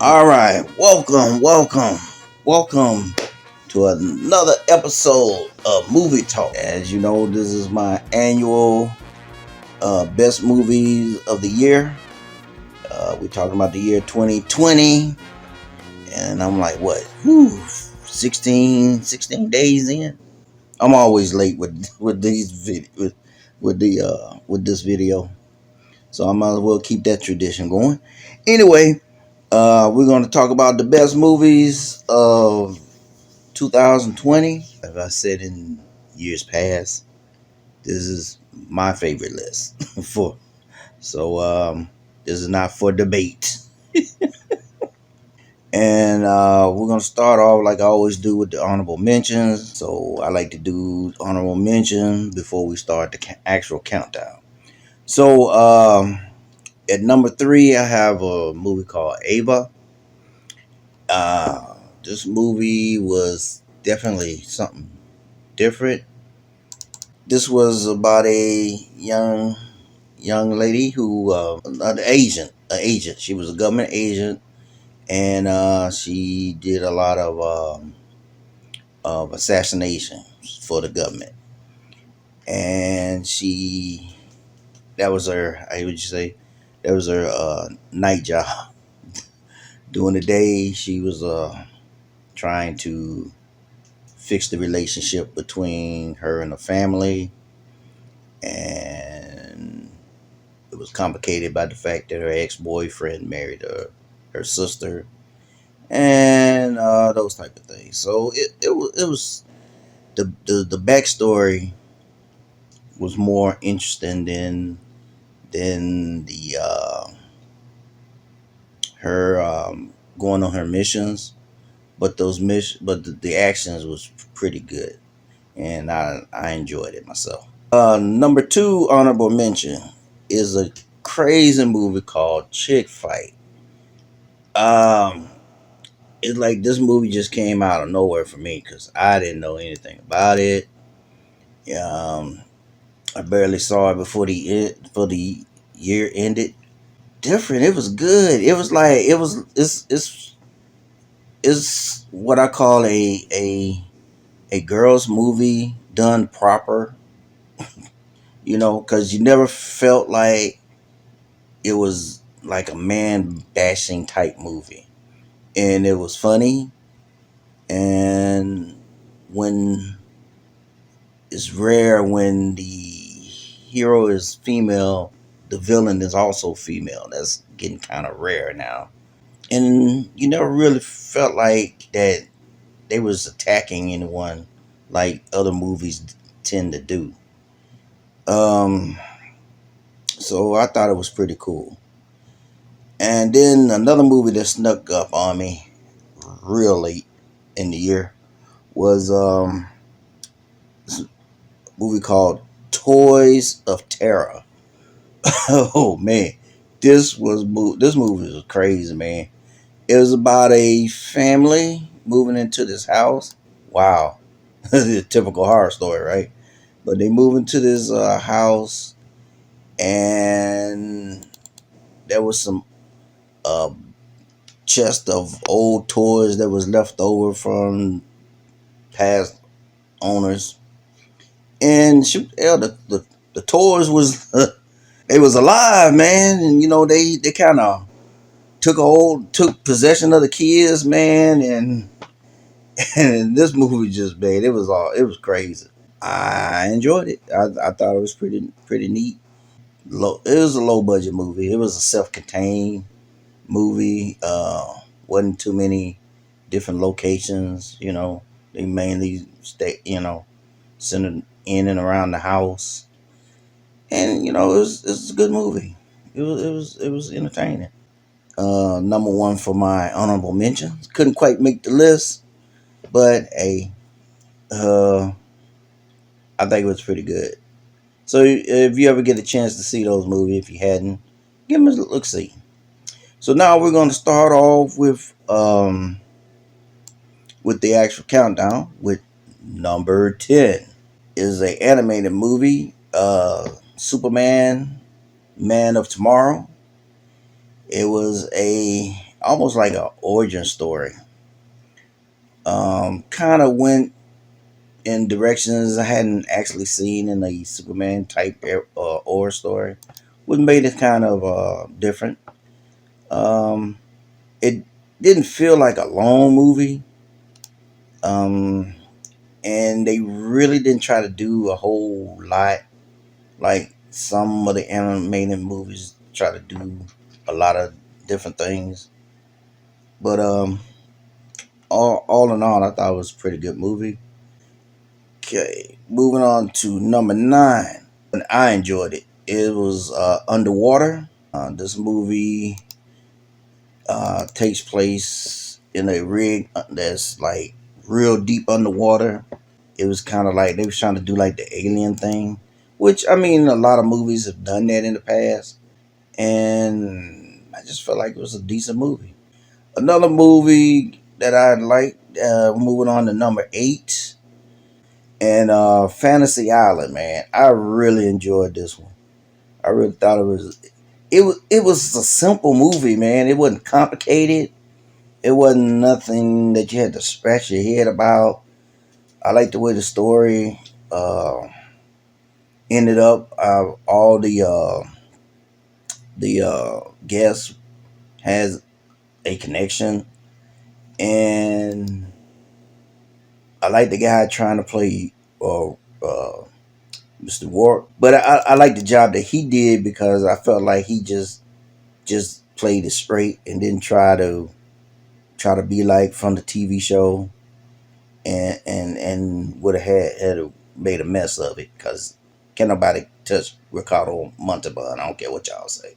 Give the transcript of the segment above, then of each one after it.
All right, welcome to another episode of Movie Talk. As you know, this is my annual best movies of the year. We're talking about the year 2020, and I'm like, what? 16 days in. I'm always late with these with this video, so I might as well keep that tradition going. Anyway, we're going to talk about the best movies of 2020. As I said in years past, this is my favorite list for. So this is not for debate. And we're gonna start off like I always do with the honorable mentions. So I like to do honorable mention before we start the actual countdown. So at number three, I have a movie called Ava. This movie was definitely something different. This was about a young lady who an agent. She was a government agent, and she did a lot of assassinations for the government. And she that was her. I would say that was her night job. During the day, she was trying to fix the relationship between her and the family, and it was complicated by the fact that her ex-boyfriend married her sister, and those type of things. So it was the backstory was more interesting than the her going on her missions, but the actions was pretty good, and I enjoyed it myself. Number two honorable mention is a crazy movie called Chick Fight. Um, it's like this movie just came out of nowhere for me because I didn't know anything about it. Um, I barely saw it before the year ended. Different. It was good. It was like it was. It's what I call a girls movie done proper. Because you never felt like it was like a man bashing type movie, and it was funny. And when it's rare when the hero is female, the villain is also female. That's getting kind of rare now. And you never really felt like that they was attacking anyone like other movies tend to do. Um, so I thought it was pretty cool. And then another movie that snuck up on me real late in the year was this movie called Toys of Terror. Oh man, this movie was crazy, man. It was about a family moving into this house. Wow, a typical horror story, right? But they move into this house, and there was some uh, chest of old toys that was left over from past owners, and the toys was they was alive, man, and they kind of took possession of the kids, man, and and this movie just made it was crazy. I enjoyed it. I thought it was pretty neat. It was a low budget movie. It was a self contained movie. Wasn't too many different locations. They mainly stay centered in and around the house, and it was a good movie. It was entertaining. Number one for my honorable mentions. Couldn't quite make the list, but hey, uh, I think it was pretty good. So if you ever get a chance to see those movies, if you hadn't, give them a look see. So now we're going to start off with the actual countdown with number 10 is a animated movie, Superman, Man of Tomorrow. It was a almost like an origin story. Kind of went in directions I hadn't actually seen in a Superman type horror story, which made it kind of different. Um, it didn't feel like a long movie, um, and they really didn't try to do a whole lot like some of the animated movies try to do a lot of different things. But all in all, I thought it was a pretty good movie. Okay, moving on to number 9. I enjoyed it. It was Underwater. This movie takes place in a rig that's like real deep underwater. It was kind of like they was trying to do like the alien thing, which I mean, a lot of movies have done that in the past, and I just felt like it was a decent movie. Another movie that I liked, moving on to number 8, and Fantasy Island. Man, I really enjoyed this one. I really thought it was a simple movie, man. It wasn't complicated. It wasn't nothing that you had to scratch your head about. I like the way the story ended up. All the guests has a connection, and I like the guy trying to play Mr. Warp, but I like the job that he did because I felt like he just played it straight and didn't try to be like from the TV show, and would have had made a mess of it because can't nobody touch Ricardo Montalban. I don't care what y'all say.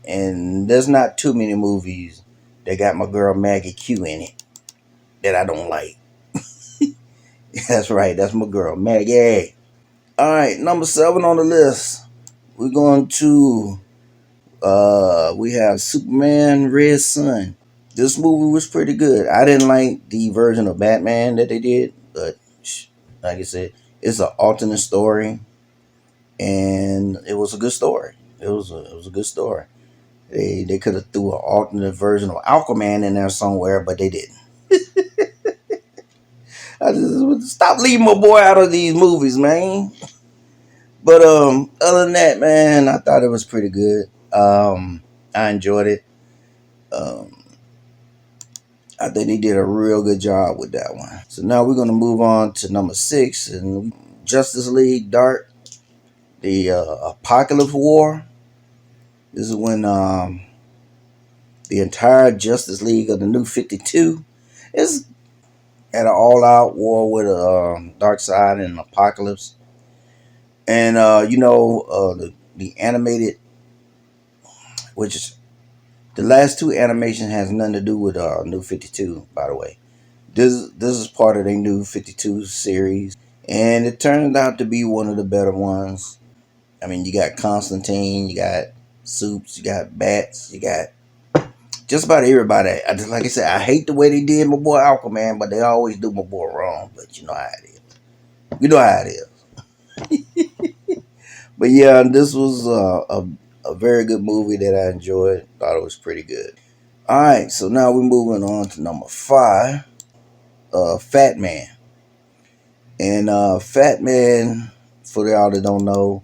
And there's not too many movies that got my girl Maggie Q in it that I don't like. That's right, that's my girl Maggie. All right, number 7 on the list. We're going to we have Superman Red Sun. This movie was pretty good. I didn't like the version of Batman that they did, but like I said, it's an alternate story, and it was a good story. It was a good story. They could have threw an alternate version of Aquaman in there somewhere, but they didn't. I just stop leaving my boy out of these movies, man. But other than that, man, I thought it was pretty good. I enjoyed it. Um, I think they did a real good job with that one. So now we're gonna move on to number 6, and Justice League Dark, the Apocalypse War. This is when the entire Justice League of the New 52 is at an all-out war with Darkseid and Apocalypse. And the animated, which is the last two animation, has nothing to do with New 52, by the way. This is part of the New 52 series, and it turned out to be one of the better ones. I mean, you got Constantine, you got Supes, you got Bats, you got just about everybody. Like I said, I hate the way they did my boy Aquaman, but they always do my boy wrong. But you know how it is. You know how it is. But yeah, this was a very good movie that I enjoyed. Thought it was pretty good. All right, so now we're moving on to number 5, Fat Man. And Fat Man, for y'all that don't know,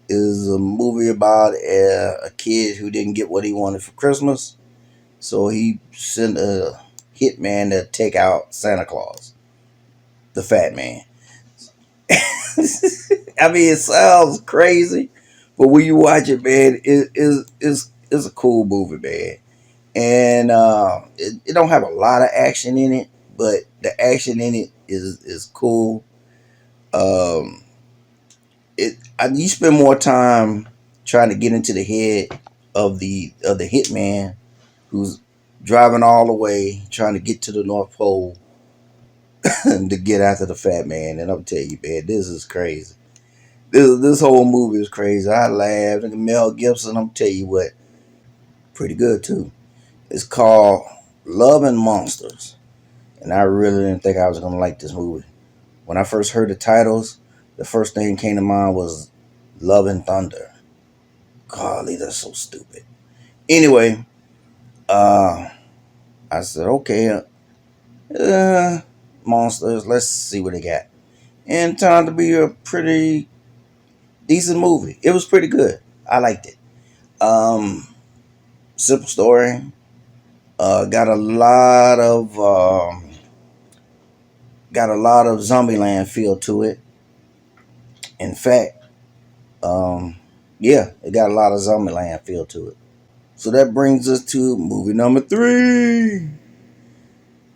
is a movie about a kid who didn't get what he wanted for Christmas. So he sent a hitman to take out Santa Claus, the Fat Man. I mean, it sounds crazy, but when you watch it, man, it's a cool movie, man. And it don't have a lot of action in it, but the action in it is cool. Um, you spend more time trying to get into the head of the hitman who's driving all the way trying to get to the North Pole to get after the Fat Man. And I'm telling you, man, this is crazy. This whole movie is crazy. I laughed. And Mel Gibson, I'm telling you what, pretty good too. It's called Love and Monsters, and I really didn't think I was gonna like this movie. When I first heard the titles, the first thing that came to mind was Love and Thunder. Golly, that's so stupid. Anyway, I said, okay, monsters. Let's see what they got. And it turned out to be a pretty decent movie. It was pretty good. I liked it. Um, Simple story. Got a lot of Zombieland feel to it. In fact, yeah, it got a lot of Zombieland feel to it. So that brings us to movie number 3.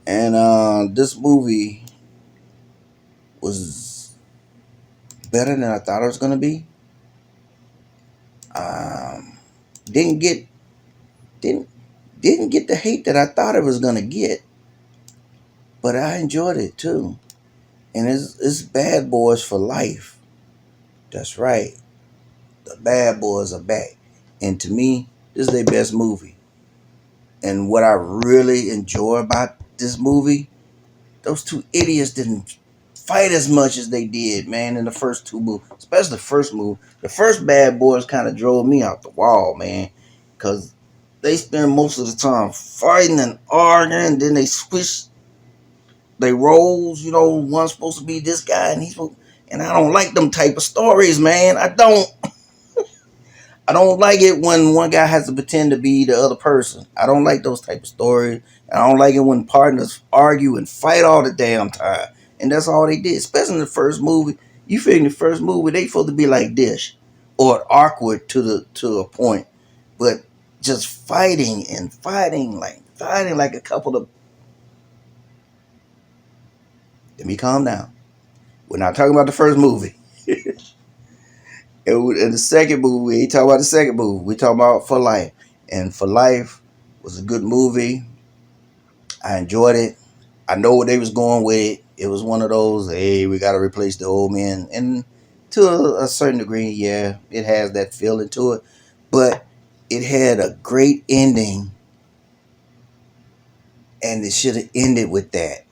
And this movie was better than I thought it was gonna be. Um, didn't get didn't didn't get the hate that I thought it was gonna get, but I enjoyed it too. And it's Bad Boys for Life. That's right, the Bad Boys are back, and to me, this is their best movie. And what I really enjoy about this movie, those two idiots didn't fight as much as they did, man, in the first two movies. Especially the first movie. The first Bad Boys kind of drove me out the wall, man, because they spend most of the time fighting and arguing. Then they switch their roles. You know, one's supposed to be this guy, and and I don't like them type of stories, man. I don't. I don't like it when one guy has to pretend to be the other person. I don't like those type of stories. I don't like it when partners argue and fight all the damn time. And that's all they did, especially in the first movie. You figure in the first movie they supposed to be like this or awkward to a point, but just fighting and fighting like a couple of. Let me calm down. We're not talking about the first movie. In the second movie, we ain't talking about the second movie. We talking about For Life. And For Life was a good movie. I enjoyed it. I know where they was going with it. It was one of those, hey, we got to replace the old man. And to a certain degree, yeah, it has that feeling to it. But it had a great ending, and it should have ended with that.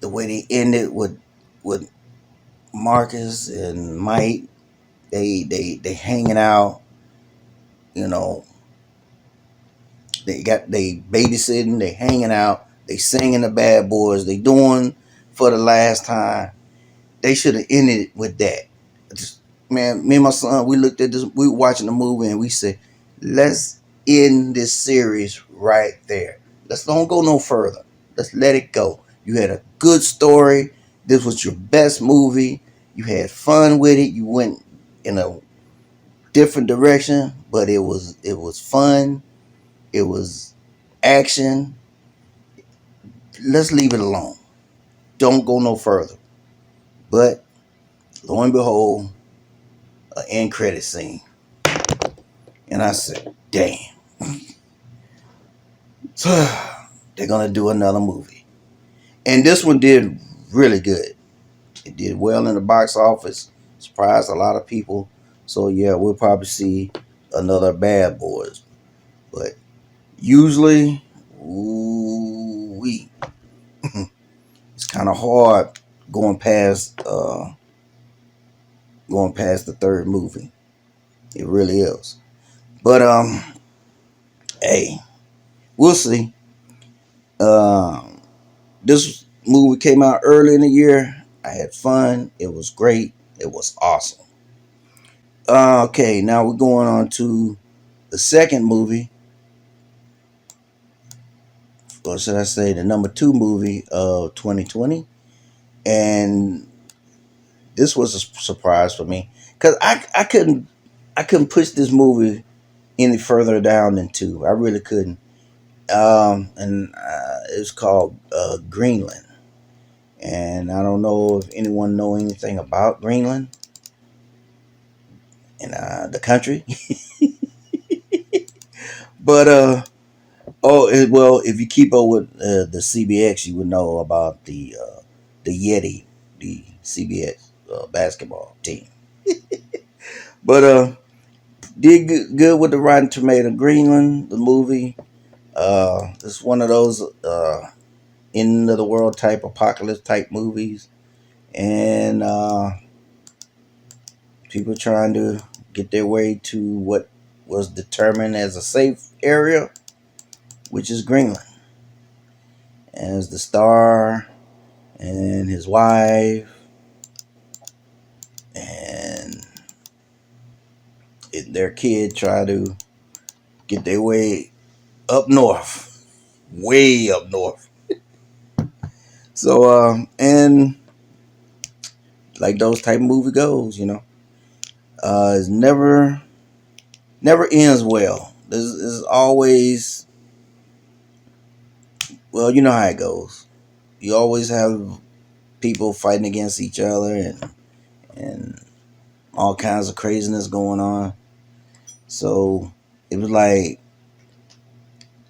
The way they ended with Marcus and Mike, they hanging out, you know, they babysitting, they hanging out, they singing the Bad Boys, they doing for the last time. They should have ended it with that. Just, man, me and my son, we looked at this, we were watching the movie and we said, let's end this series right there. Let's don't go no further. Let's let it go. You had a good story. This was your best movie. You had fun with it. You went in a different direction, but it was fun. It was action. Let's leave it alone. Don't go no further. But lo and behold, an end credit scene. And I said, damn. They're gonna do another movie. And this one did really good. It did well in the box office. Surprised a lot of people. So yeah, we'll probably see another Bad Boys. But usually, ooh, it's kind of hard going past the third movie. It really is. But hey, we'll see. Um, this movie came out early in the year. I had fun. It was great. It was awesome. Okay, now we're going on to the second movie, or should I say the number 2 movie of 2020. And this was a surprise for me because I couldn't push this movie any further down than 2. I really couldn't. And it's called Greenland. And I don't know if anyone know anything about Greenland in the country, but well, if you keep up with the CBX, you would know about the Yeti, the CBX basketball team. But did good with the Rotten Tomato. Greenland, the movie, it's one of those end of the world type apocalypse type movies, and people trying to get their way to what was determined as a safe area. which is Greenland, as the star and his wife, and their kid try to get their way up north, way up north. So, and like those type of movie goes, it's never ends well. There's always, well, you know how it goes. You always have people fighting against each other, and all kinds of craziness going on. So it was like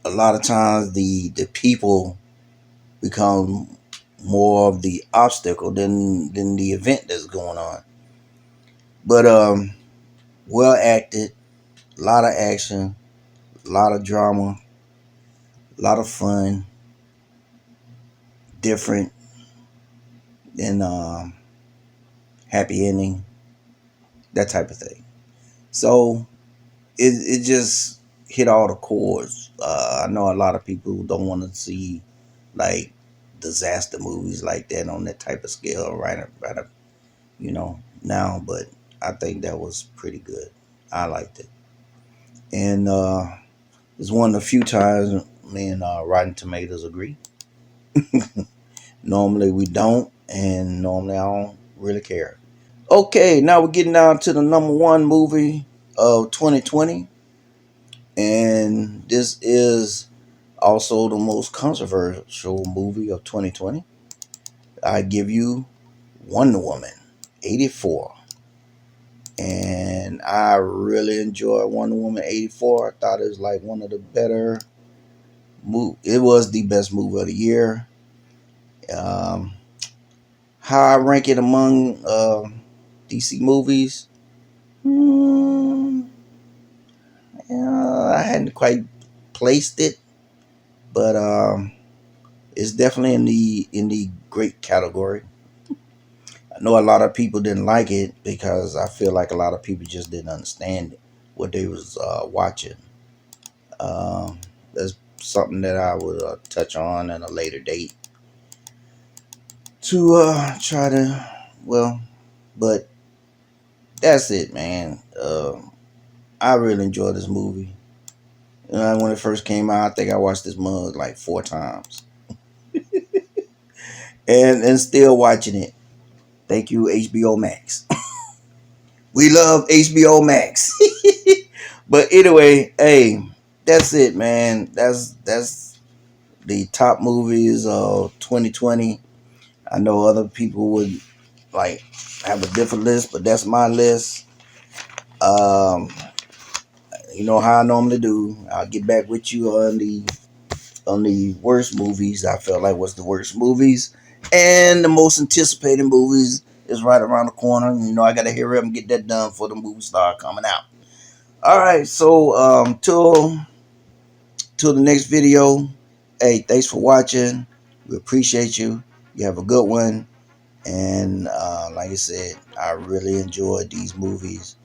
a lot of times the people become more of the obstacle than the event that's going on. But well acted, a lot of action, a lot of drama, a lot of fun, different than happy ending, that type of thing. So it just hit all the chords. I know a lot of people don't want to see like disaster movies like that on that type of scale right now, but I think that was pretty good. I liked it, and it's one of the few times me and Rotten Tomatoes agree. Normally we don't, and normally I don't really care. Okay, now we're getting down to the number one movie of 2020, and this is also the most controversial movie of 2020. I give you Wonder Woman 84. And I really enjoyed Wonder Woman 84. I thought it was like one of the better it was the best movie of the year. Um, how I rank it among DC movies? I hadn't quite placed it, but it's definitely in the great category. I know a lot of people didn't like it because I feel like a lot of people just didn't understand what they was watching. That's something that I would touch on at a later date to try to, well, but that's it, man. I really enjoyed this movie. When it first came out, I think I watched this mug like 4 times, and still watching it. Thank you, HBO Max. We love HBO Max. But anyway, hey, that's it, man. That's the top movies of 2020. I know other people would like have a different list, but that's my list. Um, you know how I normally do. I'll get back with you on the worst movies I felt like was the worst movies, and the most anticipated movies is right around the corner. I gotta hurry up and get that done for the movie star coming out. All right, so till the next video. Hey, thanks for watching. We appreciate you. You have a good one. And like I said, I really enjoyed these movies,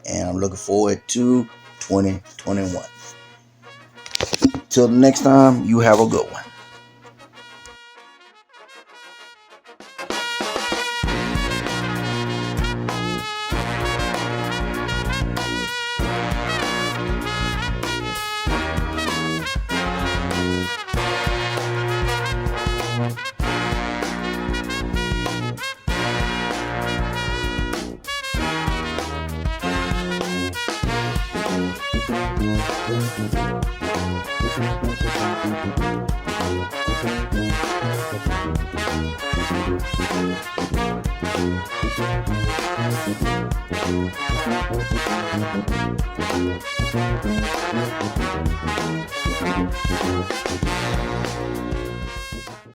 and I'm looking forward to 2021. Till the next time, you have a good one.